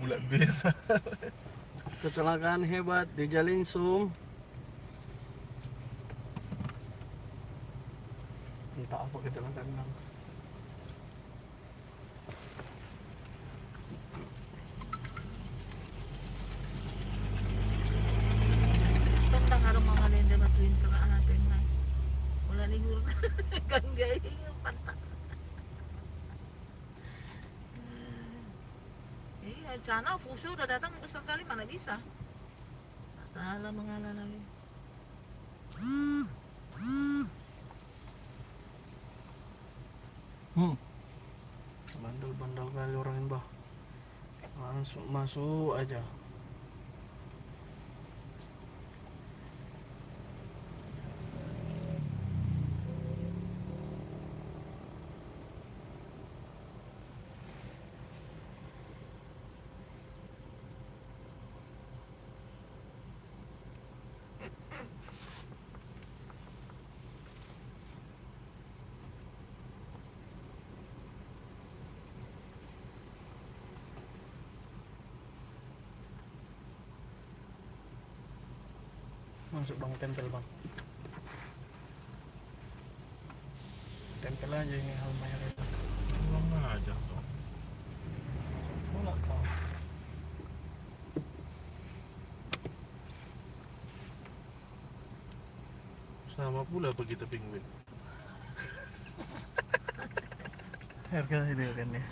Bulat bir. Kecelakaan hebat di Jalinsum. Entah apa kecelakaan bang. Tentang araw mga lenda batuin ka hanapin na. Wala ligur na. Kan gaya yung pantak. Sana puso udah datang isang kali mana bisa. Salah mengalah lagi. Bandel-bandel kali orang ini bah. Langsung masuk aja. Masuk bang, tempel bang. Tempel aja ini hal mayar itu. Pulang aja tuh. Pula kau. Sama pula apa kita penguin. Harga ini kan ya.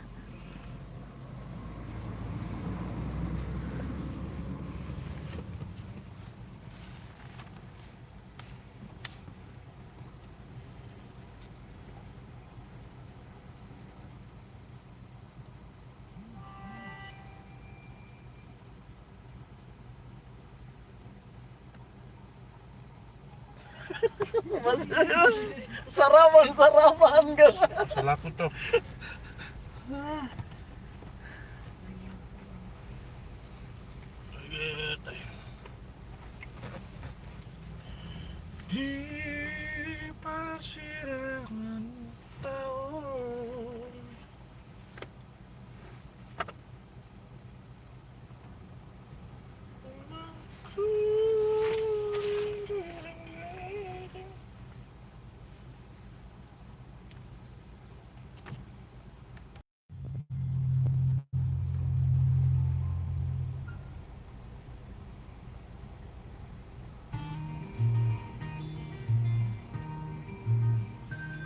Sarapan kan. Salah aku tuh. Di persidangan tahun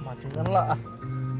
Matikan lah.